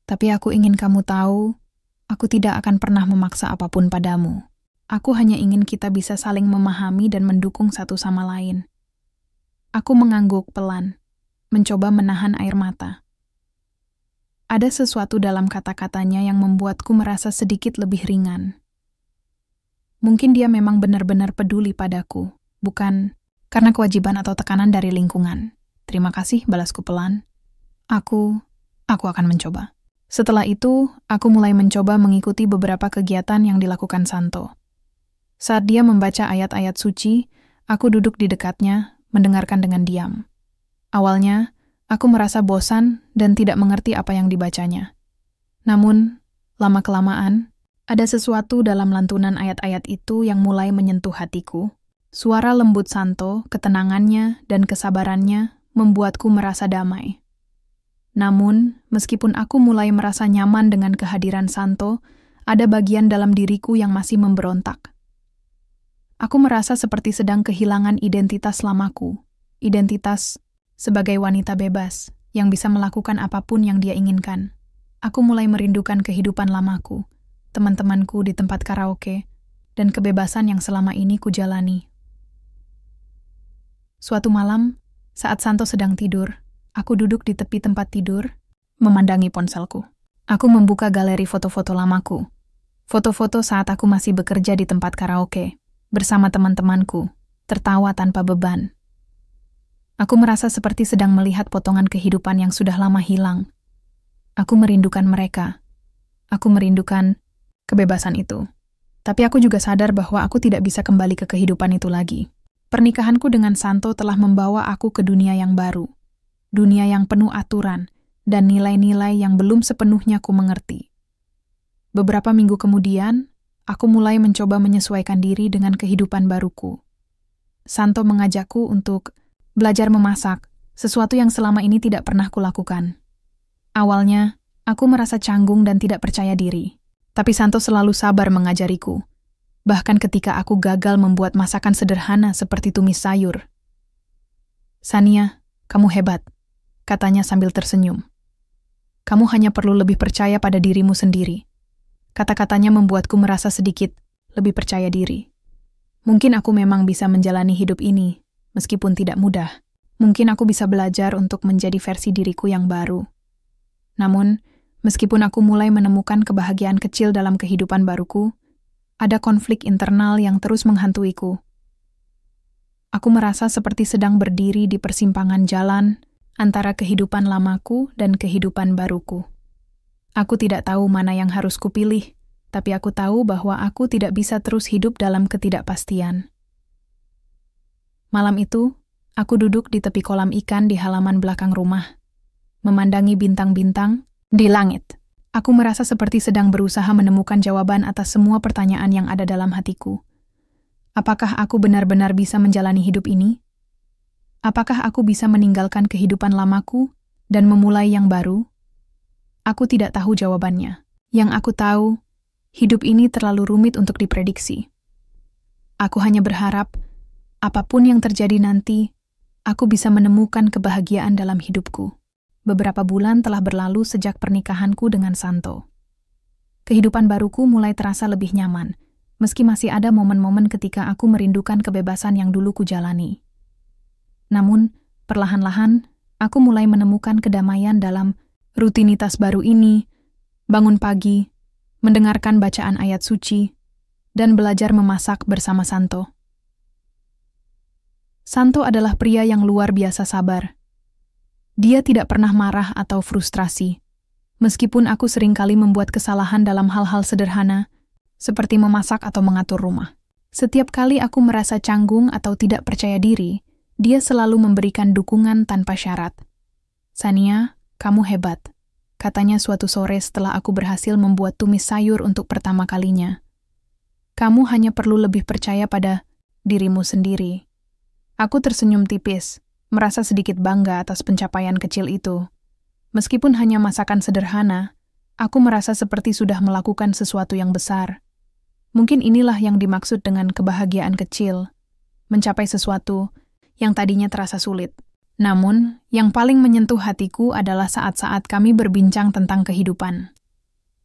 Tapi aku ingin kamu tahu, aku tidak akan pernah memaksa apapun padamu. Aku hanya ingin kita bisa saling memahami dan mendukung satu sama lain. Aku mengangguk pelan, mencoba menahan air mata. Ada sesuatu dalam kata-katanya yang membuatku merasa sedikit lebih ringan. Mungkin dia memang benar-benar peduli padaku, bukan karena kewajiban atau tekanan dari lingkungan. Terima kasih, balasku pelan. Aku akan mencoba. Setelah itu, aku mulai mencoba mengikuti beberapa kegiatan yang dilakukan Santo. Saat dia membaca ayat-ayat suci, aku duduk di dekatnya, mendengarkan dengan diam. Awalnya, aku merasa bosan dan tidak mengerti apa yang dibacanya. Namun, lama-kelamaan, ada sesuatu dalam lantunan ayat-ayat itu yang mulai menyentuh hatiku. Suara lembut Santo, ketenangannya, dan kesabarannya membuatku merasa damai. Namun, meskipun aku mulai merasa nyaman dengan kehadiran Santo, ada bagian dalam diriku yang masih memberontak. Aku merasa seperti sedang kehilangan identitas lamaku, identitas sebagai wanita bebas yang bisa melakukan apapun yang dia inginkan. Aku mulai merindukan kehidupan lamaku, teman-temanku di tempat karaoke, dan kebebasan yang selama ini kujalani. Suatu malam, saat Santo sedang tidur, aku duduk di tepi tempat tidur, memandangi ponselku. Aku membuka galeri foto-foto lamaku. Foto-foto saat aku masih bekerja di tempat karaoke, bersama teman-temanku, tertawa tanpa beban. Aku merasa seperti sedang melihat potongan kehidupan yang sudah lama hilang. Aku merindukan mereka. Aku merindukan kebebasan itu. Tapi aku juga sadar bahwa aku tidak bisa kembali ke kehidupan itu lagi. Pernikahanku dengan Santo telah membawa aku ke dunia yang baru. Dunia yang penuh aturan dan nilai-nilai yang belum sepenuhnya ku mengerti. Beberapa minggu kemudian, aku mulai mencoba menyesuaikan diri dengan kehidupan baruku. Santo mengajakku untuk belajar memasak, sesuatu yang selama ini tidak pernah kulakukan. Awalnya, aku merasa canggung dan tidak percaya diri. Tapi Santo selalu sabar mengajariku. Bahkan ketika aku gagal membuat masakan sederhana seperti tumis sayur. Sania, kamu hebat, katanya sambil tersenyum. Kamu hanya perlu lebih percaya pada dirimu sendiri. Kata-katanya membuatku merasa sedikit lebih percaya diri. Mungkin aku memang bisa menjalani hidup ini, meskipun tidak mudah. Mungkin aku bisa belajar untuk menjadi versi diriku yang baru. Namun, meskipun aku mulai menemukan kebahagiaan kecil dalam kehidupan baruku, ada konflik internal yang terus menghantuiku. Aku merasa seperti sedang berdiri di persimpangan jalan antara kehidupan lamaku dan kehidupan baruku. Aku tidak tahu mana yang harus kupilih, tapi aku tahu bahwa aku tidak bisa terus hidup dalam ketidakpastian. Malam itu, aku duduk di tepi kolam ikan di halaman belakang rumah, memandangi bintang-bintang di langit. Aku merasa seperti sedang berusaha menemukan jawaban atas semua pertanyaan yang ada dalam hatiku. Apakah aku benar-benar bisa menjalani hidup ini? Apakah aku bisa meninggalkan kehidupan lamaku dan memulai yang baru? Aku tidak tahu jawabannya. Yang aku tahu, hidup ini terlalu rumit untuk diprediksi. Aku hanya berharap, apapun yang terjadi nanti, aku bisa menemukan kebahagiaan dalam hidupku. Beberapa bulan telah berlalu sejak pernikahanku dengan Santo. Kehidupan baruku mulai terasa lebih nyaman, meski masih ada momen-momen ketika aku merindukan kebebasan yang dulu kujalani. Namun, perlahan-lahan, aku mulai menemukan kedamaian dalam rutinitas baru ini, bangun pagi, mendengarkan bacaan ayat suci, dan belajar memasak bersama Santo. Santo adalah pria yang luar biasa sabar. Dia tidak pernah marah atau frustrasi, meskipun aku seringkali membuat kesalahan dalam hal-hal sederhana, seperti memasak atau mengatur rumah. Setiap kali aku merasa canggung atau tidak percaya diri, dia selalu memberikan dukungan tanpa syarat. "Sania, kamu hebat," katanya suatu sore setelah aku berhasil membuat tumis sayur untuk pertama kalinya. "Kamu hanya perlu lebih percaya pada dirimu sendiri." Aku tersenyum tipis, merasa sedikit bangga atas pencapaian kecil itu. Meskipun hanya masakan sederhana, aku merasa seperti sudah melakukan sesuatu yang besar. Mungkin inilah yang dimaksud dengan kebahagiaan kecil, mencapai sesuatu yang tadinya terasa sulit. Namun, yang paling menyentuh hatiku adalah saat-saat kami berbincang tentang kehidupan.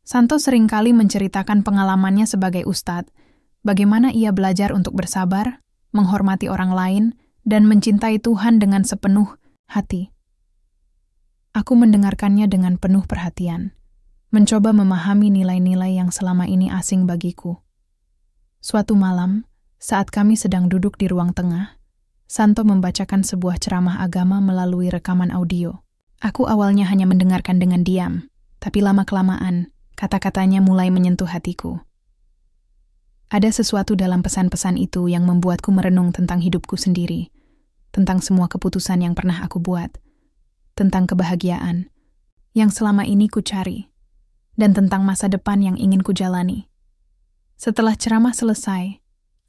Santo seringkali menceritakan pengalamannya sebagai ustadz, bagaimana ia belajar untuk bersabar, menghormati orang lain, dan mencintai Tuhan dengan sepenuh hati. Aku mendengarkannya dengan penuh perhatian, mencoba memahami nilai-nilai yang selama ini asing bagiku. Suatu malam, saat kami sedang duduk di ruang tengah, Santo membacakan sebuah ceramah agama melalui rekaman audio. Aku awalnya hanya mendengarkan dengan diam, tapi lama-kelamaan, kata-katanya mulai menyentuh hatiku. Ada sesuatu dalam pesan-pesan itu yang membuatku merenung tentang hidupku sendiri, tentang semua keputusan yang pernah aku buat, tentang kebahagiaan yang selama ini ku cari, dan tentang masa depan yang ingin ku jalani. Setelah ceramah selesai,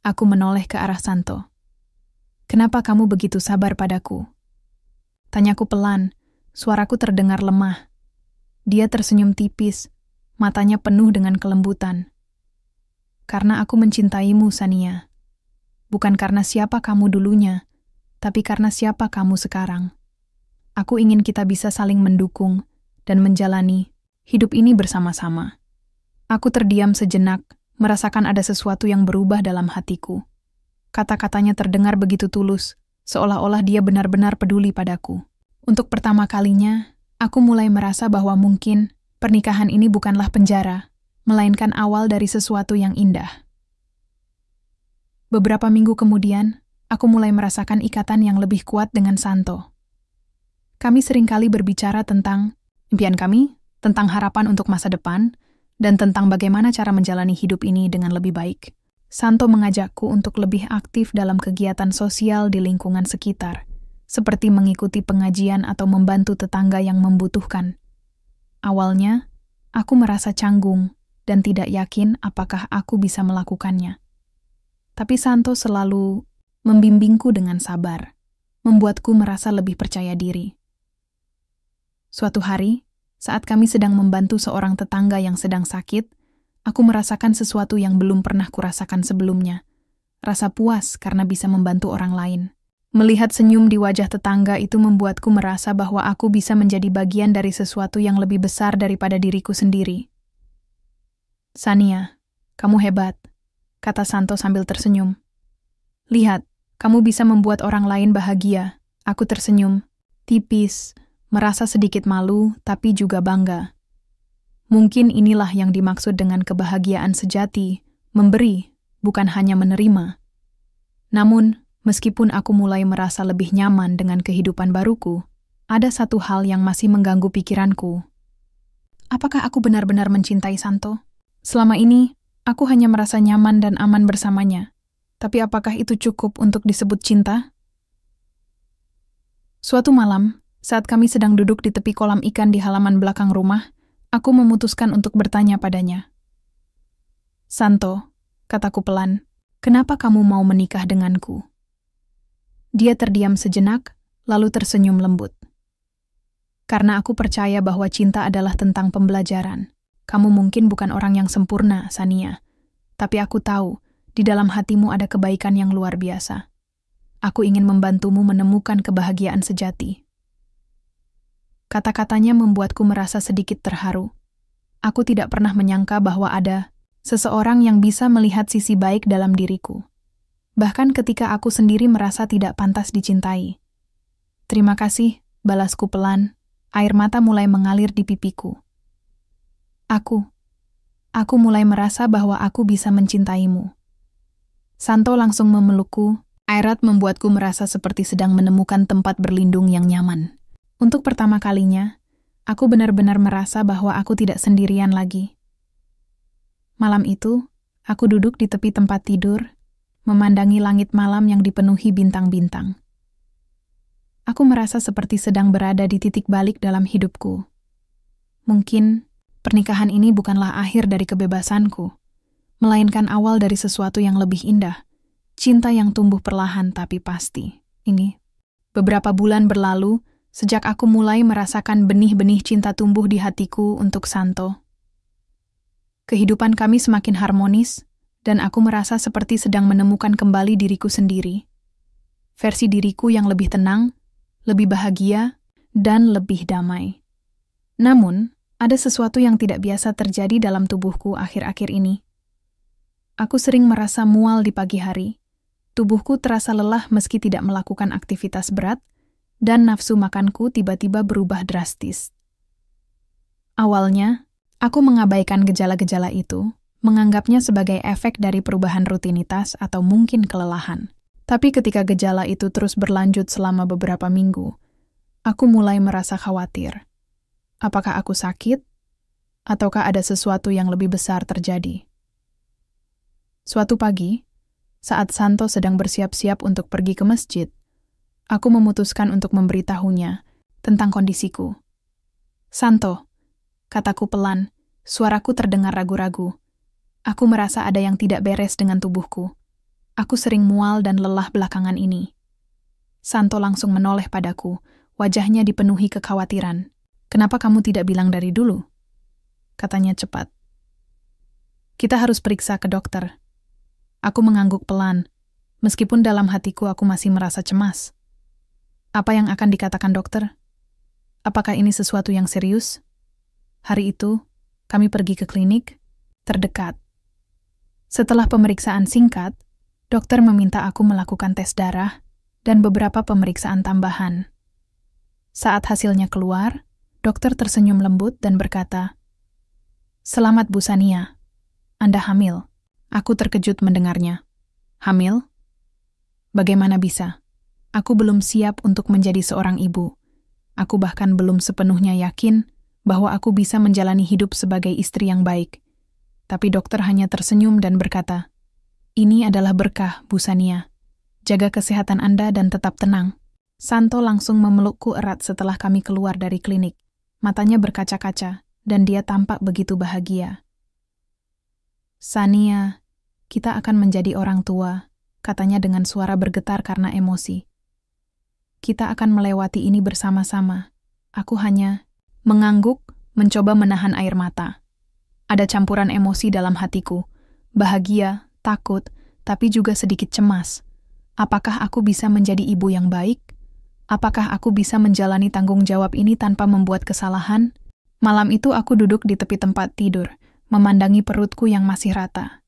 aku menoleh ke arah Santo. "Kenapa kamu begitu sabar padaku?" Tanyaku pelan, suaraku terdengar lemah. Dia tersenyum tipis, matanya penuh dengan kelembutan. "Karena aku mencintaimu, Sania. Bukan karena siapa kamu dulunya, tapi karena siapa kamu sekarang. Aku ingin kita bisa saling mendukung dan menjalani hidup ini bersama-sama." Aku terdiam sejenak, merasakan ada sesuatu yang berubah dalam hatiku. Kata-katanya terdengar begitu tulus, seolah-olah dia benar-benar peduli padaku. Untuk pertama kalinya, aku mulai merasa bahwa mungkin pernikahan ini bukanlah penjara, melainkan awal dari sesuatu yang indah. Beberapa minggu kemudian, aku mulai merasakan ikatan yang lebih kuat dengan Santo. Kami seringkali berbicara tentang impian kami, tentang harapan untuk masa depan, dan tentang bagaimana cara menjalani hidup ini dengan lebih baik. Santo mengajakku untuk lebih aktif dalam kegiatan sosial di lingkungan sekitar, seperti mengikuti pengajian atau membantu tetangga yang membutuhkan. Awalnya, aku merasa canggung dan tidak yakin apakah aku bisa melakukannya. Tapi Santo selalu membimbingku dengan sabar, membuatku merasa lebih percaya diri. Suatu hari, saat kami sedang membantu seorang tetangga yang sedang sakit, aku merasakan sesuatu yang belum pernah kurasakan sebelumnya. Rasa puas karena bisa membantu orang lain. Melihat senyum di wajah tetangga itu membuatku merasa bahwa aku bisa menjadi bagian dari sesuatu yang lebih besar daripada diriku sendiri. "Sania, kamu hebat," kata Santo sambil tersenyum. "Lihat, kamu bisa membuat orang lain bahagia." Aku tersenyum, tipis, merasa sedikit malu tapi juga bangga. Mungkin inilah yang dimaksud dengan kebahagiaan sejati, memberi, bukan hanya menerima. Namun, meskipun aku mulai merasa lebih nyaman dengan kehidupan baruku, ada satu hal yang masih mengganggu pikiranku. Apakah aku benar-benar mencintai Santo? Selama ini, aku hanya merasa nyaman dan aman bersamanya. Tapi apakah itu cukup untuk disebut cinta? Suatu malam, saat kami sedang duduk di tepi kolam ikan di halaman belakang rumah, aku memutuskan untuk bertanya padanya. "Santo," kataku pelan, "kenapa kamu mau menikah denganku?" Dia terdiam sejenak, lalu tersenyum lembut. "Karena aku percaya bahwa cinta adalah tentang pembelajaran. Kamu mungkin bukan orang yang sempurna, Sania. Tapi aku tahu, di dalam hatimu ada kebaikan yang luar biasa. Aku ingin membantumu menemukan kebahagiaan sejati." Kata-katanya membuatku merasa sedikit terharu. Aku tidak pernah menyangka bahwa ada seseorang yang bisa melihat sisi baik dalam diriku. Bahkan ketika aku sendiri merasa tidak pantas dicintai. "Terima kasih," balasku pelan. Air mata mulai mengalir di pipiku. aku mulai merasa bahwa aku bisa mencintaimu. Santo langsung memelukku. Erat membuatku merasa seperti sedang menemukan tempat berlindung yang nyaman. Untuk pertama kalinya, aku benar-benar merasa bahwa aku tidak sendirian lagi. Malam itu, aku duduk di tepi tempat tidur, memandangi langit malam yang dipenuhi bintang-bintang. Aku merasa seperti sedang berada di titik balik dalam hidupku. Mungkin, pernikahan ini bukanlah akhir dari kebebasanku, melainkan awal dari sesuatu yang lebih indah. Cinta yang tumbuh perlahan tapi pasti. Ini. Beberapa bulan berlalu, sejak aku mulai merasakan benih-benih cinta tumbuh di hatiku untuk Santo. Kehidupan kami semakin harmonis, dan aku merasa seperti sedang menemukan kembali diriku sendiri. Versi diriku yang lebih tenang, lebih bahagia, dan lebih damai. Namun, ada sesuatu yang tidak biasa terjadi dalam tubuhku akhir-akhir ini. Aku sering merasa mual di pagi hari. Tubuhku terasa lelah meski tidak melakukan aktivitas berat, dan nafsu makanku tiba-tiba berubah drastis. Awalnya, aku mengabaikan gejala-gejala itu, menganggapnya sebagai efek dari perubahan rutinitas atau mungkin kelelahan. Tapi ketika gejala itu terus berlanjut selama beberapa minggu, aku mulai merasa khawatir. Apakah aku sakit? Ataukah ada sesuatu yang lebih besar terjadi? Suatu pagi, saat Santo sedang bersiap-siap untuk pergi ke masjid, aku memutuskan untuk memberitahunya tentang kondisiku. Santo, kataku pelan, suaraku terdengar ragu-ragu. Aku merasa ada yang tidak beres dengan tubuhku. Aku sering mual dan lelah belakangan ini. Santo langsung menoleh padaku, wajahnya dipenuhi kekhawatiran. Kenapa kamu tidak bilang dari dulu? Katanya cepat. Kita harus periksa ke dokter. Aku mengangguk pelan, meskipun dalam hatiku aku masih merasa cemas. Apa yang akan dikatakan dokter? Apakah ini sesuatu yang serius? Hari itu, kami pergi ke klinik terdekat. Setelah pemeriksaan singkat, dokter meminta aku melakukan tes darah dan beberapa pemeriksaan tambahan. Saat hasilnya keluar, dokter tersenyum lembut dan berkata, "Selamat Bu Sania, Anda hamil." Aku terkejut mendengarnya. Hamil? Bagaimana bisa? Aku belum siap untuk menjadi seorang ibu. Aku bahkan belum sepenuhnya yakin bahwa aku bisa menjalani hidup sebagai istri yang baik. Tapi dokter hanya tersenyum dan berkata, "Ini adalah berkah, Bu Sania. Jaga kesehatan Anda dan tetap tenang." Santo langsung memelukku erat setelah kami keluar dari klinik. Matanya berkaca-kaca, dan dia tampak begitu bahagia. "Sania, kita akan menjadi orang tua," katanya dengan suara bergetar karena emosi. "Kita akan melewati ini bersama-sama." Aku hanya mengangguk, mencoba menahan air mata. Ada campuran emosi dalam hatiku, bahagia, takut, tapi juga sedikit cemas. Apakah aku bisa menjadi ibu yang baik? Apakah aku bisa menjalani tanggung jawab ini tanpa membuat kesalahan? Malam itu aku duduk di tepi tempat tidur, memandangi perutku yang masih rata.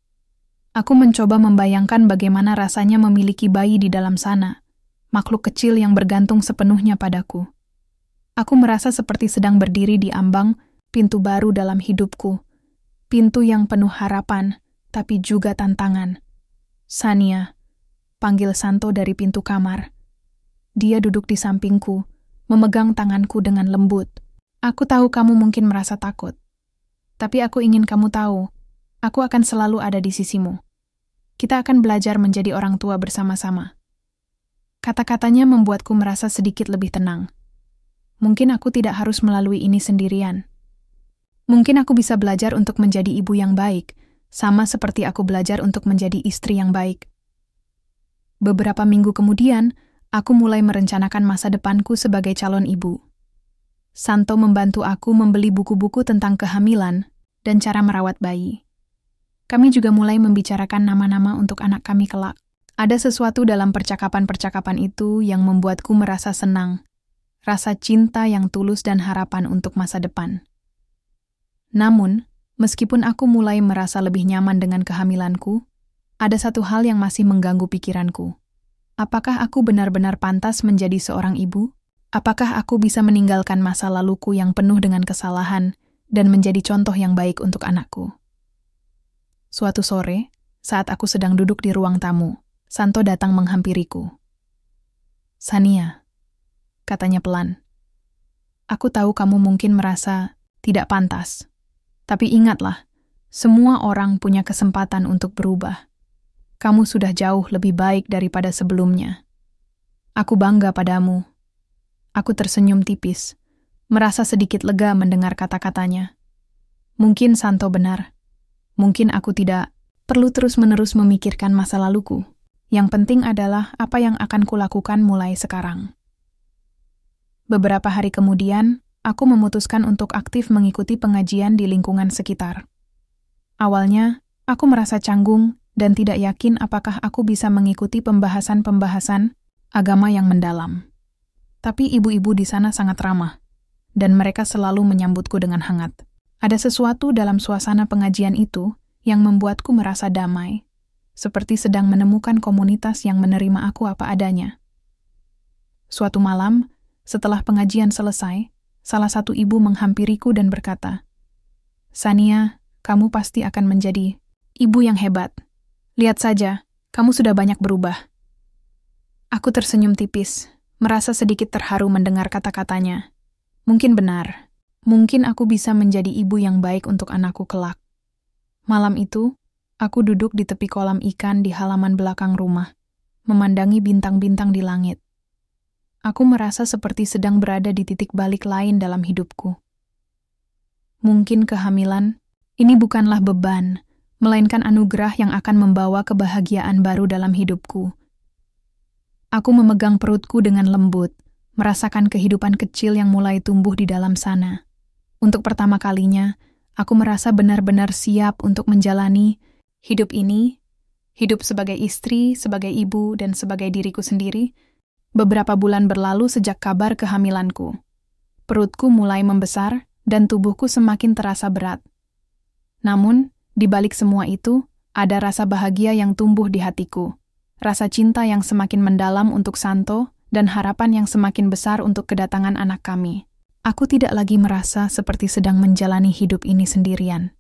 Aku mencoba membayangkan bagaimana rasanya memiliki bayi di dalam sana, makhluk kecil yang bergantung sepenuhnya padaku. Aku merasa seperti sedang berdiri di ambang pintu baru dalam hidupku, pintu yang penuh harapan, tapi juga tantangan. "Sania," panggil Santo dari pintu kamar. Dia duduk di sampingku, memegang tanganku dengan lembut. "Aku tahu kamu mungkin merasa takut, tapi aku ingin kamu tahu, aku akan selalu ada di sisimu. Kita akan belajar menjadi orang tua bersama-sama." Kata-katanya membuatku merasa sedikit lebih tenang. Mungkin aku tidak harus melalui ini sendirian. Mungkin aku bisa belajar untuk menjadi ibu yang baik, sama seperti aku belajar untuk menjadi istri yang baik. Beberapa minggu kemudian, aku mulai merencanakan masa depanku sebagai calon ibu. Santo membantu aku membeli buku-buku tentang kehamilan dan cara merawat bayi. Kami juga mulai membicarakan nama-nama untuk anak kami kelak. Ada sesuatu dalam percakapan-percakapan itu yang membuatku merasa senang, rasa cinta yang tulus dan harapan untuk masa depan. Namun, meskipun aku mulai merasa lebih nyaman dengan kehamilanku, ada satu hal yang masih mengganggu pikiranku. Apakah aku benar-benar pantas menjadi seorang ibu? Apakah aku bisa meninggalkan masa laluku yang penuh dengan kesalahan dan menjadi contoh yang baik untuk anakku? Suatu sore, saat aku sedang duduk di ruang tamu, Santo datang menghampiriku. "Sania," katanya pelan. "Aku tahu kamu mungkin merasa tidak pantas. Tapi ingatlah, semua orang punya kesempatan untuk berubah. Kamu sudah jauh lebih baik daripada sebelumnya. Aku bangga padamu." Aku tersenyum tipis, merasa sedikit lega mendengar kata-katanya. Mungkin Santo benar. Mungkin aku tidak perlu terus-menerus memikirkan masa laluku. Yang penting adalah apa yang akan kulakukan mulai sekarang. Beberapa hari kemudian, aku memutuskan untuk aktif mengikuti pengajian di lingkungan sekitar. Awalnya, aku merasa canggung dan tidak yakin apakah aku bisa mengikuti pembahasan-pembahasan agama yang mendalam. Tapi ibu-ibu di sana sangat ramah, dan mereka selalu menyambutku dengan hangat. Ada sesuatu dalam suasana pengajian itu yang membuatku merasa damai, seperti sedang menemukan komunitas yang menerima aku apa adanya. Suatu malam, setelah pengajian selesai, salah satu ibu menghampiriku dan berkata, "Sania, kamu pasti akan menjadi ibu yang hebat. Lihat saja, kamu sudah banyak berubah." Aku tersenyum tipis, merasa sedikit terharu mendengar kata-katanya. Mungkin benar, mungkin aku bisa menjadi ibu yang baik untuk anakku kelak. Malam itu, aku duduk di tepi kolam ikan di halaman belakang rumah, memandangi bintang-bintang di langit. Aku merasa seperti sedang berada di titik balik lain dalam hidupku. Mungkin kehamilan, ini bukanlah beban, melainkan anugerah yang akan membawa kebahagiaan baru dalam hidupku. Aku memegang perutku dengan lembut, merasakan kehidupan kecil yang mulai tumbuh di dalam sana. Untuk pertama kalinya, aku merasa benar-benar siap untuk menjalani hidup ini, hidup sebagai istri, sebagai ibu, dan sebagai diriku sendiri. Beberapa bulan berlalu sejak kabar kehamilanku. Perutku mulai membesar dan tubuhku semakin terasa berat. Namun, di balik semua itu, ada rasa bahagia yang tumbuh di hatiku. Rasa cinta yang semakin mendalam untuk Santo dan harapan yang semakin besar untuk kedatangan anak kami. Aku tidak lagi merasa seperti sedang menjalani hidup ini sendirian.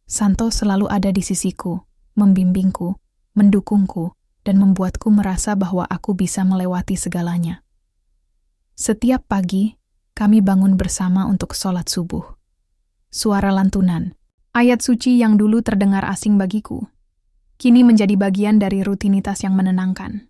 Santo selalu ada di sisiku, membimbingku, mendukungku, dan membuatku merasa bahwa aku bisa melewati segalanya. Setiap pagi, kami bangun bersama untuk sholat subuh. Suara lantunan, ayat suci yang dulu terdengar asing bagiku, kini menjadi bagian dari rutinitas yang menenangkan.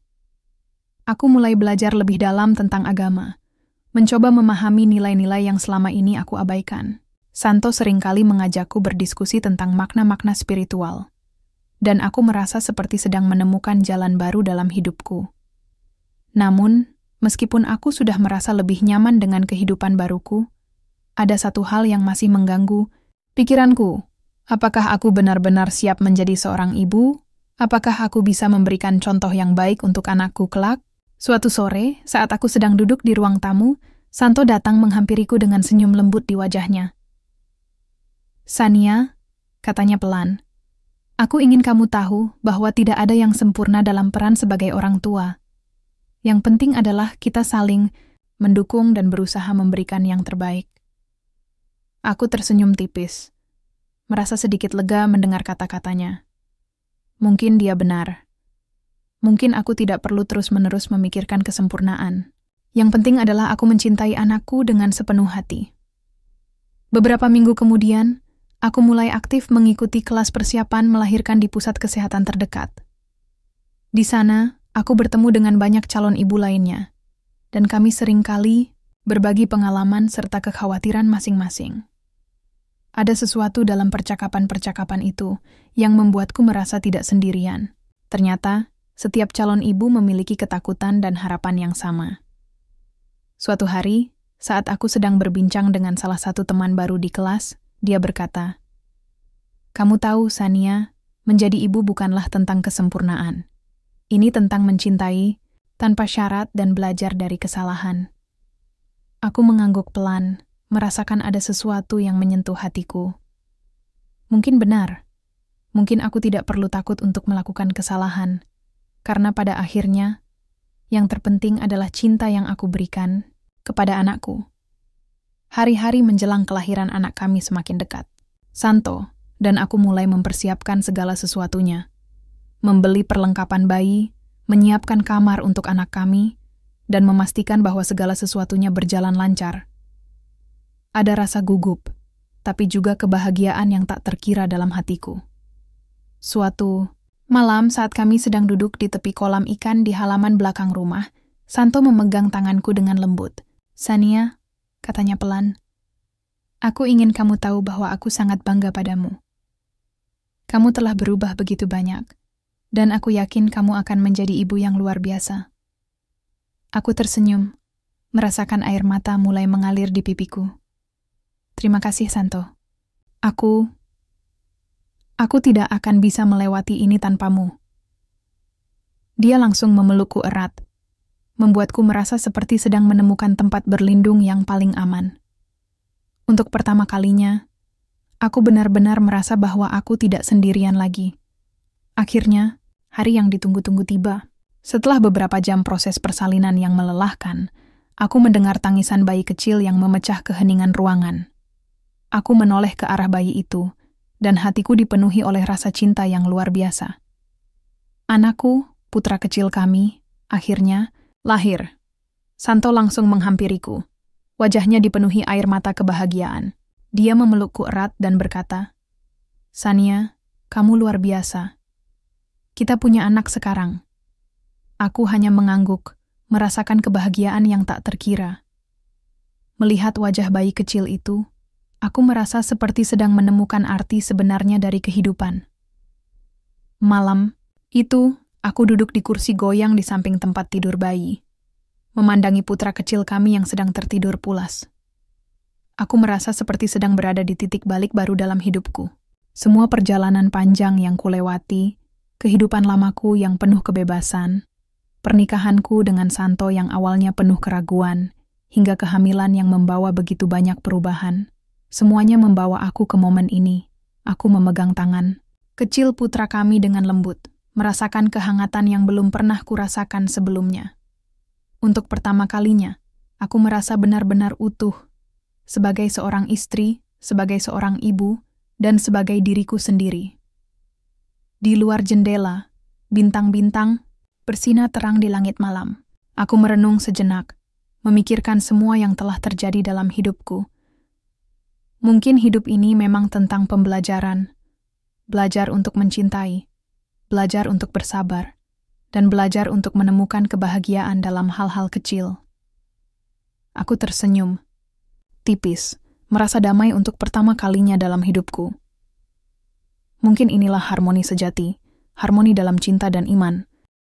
Aku mulai belajar lebih dalam tentang agama, mencoba memahami nilai-nilai yang selama ini aku abaikan. Santo seringkali mengajakku berdiskusi tentang makna-makna spiritual, dan aku merasa seperti sedang menemukan jalan baru dalam hidupku. Namun, meskipun aku sudah merasa lebih nyaman dengan kehidupan baruku, ada satu hal yang masih mengganggu pikiranku. Apakah aku benar-benar siap menjadi seorang ibu? Apakah aku bisa memberikan contoh yang baik untuk anakku kelak? Suatu sore, saat aku sedang duduk di ruang tamu, Santo datang menghampiriku dengan senyum lembut di wajahnya. "Sania," katanya pelan, "aku ingin kamu tahu bahwa tidak ada yang sempurna dalam peran sebagai orang tua. Yang penting adalah kita saling mendukung dan berusaha memberikan yang terbaik." Aku tersenyum tipis, merasa sedikit lega mendengar kata-katanya. Mungkin dia benar. Mungkin aku tidak perlu terus-menerus memikirkan kesempurnaan. Yang penting adalah aku mencintai anakku dengan sepenuh hati. Beberapa minggu kemudian, aku mulai aktif mengikuti kelas persiapan melahirkan di pusat kesehatan terdekat. Di sana, aku bertemu dengan banyak calon ibu lainnya, dan kami seringkali berbagi pengalaman serta kekhawatiran masing-masing. Ada sesuatu dalam percakapan-percakapan itu yang membuatku merasa tidak sendirian. Ternyata, setiap calon ibu memiliki ketakutan dan harapan yang sama. Suatu hari, saat aku sedang berbincang dengan salah satu teman baru di kelas, dia berkata, "Kamu tahu, Sania, menjadi ibu bukanlah tentang kesempurnaan. Ini tentang mencintai, tanpa syarat dan belajar dari kesalahan." Aku mengangguk pelan, merasakan ada sesuatu yang menyentuh hatiku. Mungkin benar. Mungkin aku tidak perlu takut untuk melakukan kesalahan, karena pada akhirnya, yang terpenting adalah cinta yang aku berikan kepada anakku. Hari-hari menjelang kelahiran anak kami semakin dekat. Santo, dan aku mulai mempersiapkan segala sesuatunya. Membeli perlengkapan bayi, menyiapkan kamar untuk anak kami, dan memastikan bahwa segala sesuatunya berjalan lancar. Ada rasa gugup, tapi juga kebahagiaan yang tak terkira dalam hatiku. Suatu malam saat kami sedang duduk di tepi kolam ikan di halaman belakang rumah, Santo memegang tanganku dengan lembut. "Sania," katanya pelan, "aku ingin kamu tahu bahwa aku sangat bangga padamu. Kamu telah berubah begitu banyak, dan aku yakin kamu akan menjadi ibu yang luar biasa." Aku tersenyum, merasakan air mata mulai mengalir di pipiku. "Terima kasih, Santo. Aku tidak akan bisa melewati ini tanpamu." Dia langsung memelukku erat, membuatku merasa seperti sedang menemukan tempat berlindung yang paling aman. Untuk pertama kalinya, aku benar-benar merasa bahwa aku tidak sendirian lagi. Akhirnya, hari yang ditunggu-tunggu tiba. Setelah beberapa jam proses persalinan yang melelahkan, aku mendengar tangisan bayi kecil yang memecah keheningan ruangan. Aku menoleh ke arah bayi itu, dan hatiku dipenuhi oleh rasa cinta yang luar biasa. Anakku, putra kecil kami, akhirnya lahir. Santo langsung menghampiriku. Wajahnya dipenuhi air mata kebahagiaan. Dia memelukku erat dan berkata, "Sania, kamu luar biasa. Kita punya anak sekarang." Aku hanya mengangguk, merasakan kebahagiaan yang tak terkira. Melihat wajah bayi kecil itu, aku merasa seperti sedang menemukan arti sebenarnya dari kehidupan. Malam itu, aku duduk di kursi goyang di samping tempat tidur bayi, memandangi putra kecil kami yang sedang tertidur pulas. Aku merasa seperti sedang berada di titik balik baru dalam hidupku. Semua perjalanan panjang yang kulewati, kehidupan lamaku yang penuh kebebasan, pernikahanku dengan Santo yang awalnya penuh keraguan, hingga kehamilan yang membawa begitu banyak perubahan, semuanya membawa aku ke momen ini. Aku memegang tangan kecil putra kami dengan lembut, merasakan kehangatan yang belum pernah kurasakan sebelumnya. Untuk pertama kalinya, aku merasa benar-benar utuh, sebagai seorang istri, sebagai seorang ibu, dan sebagai diriku sendiri. Di luar jendela, bintang-bintang bersinar terang di langit malam. Aku merenung sejenak, memikirkan semua yang telah terjadi dalam hidupku. Mungkin hidup ini memang tentang pembelajaran, belajar untuk mencintai, belajar untuk bersabar, dan belajar untuk menemukan kebahagiaan dalam hal-hal kecil. Aku tersenyum, tipis, merasa damai untuk pertama kalinya dalam hidupku. Mungkin inilah harmoni sejati, harmoni dalam cinta dan iman.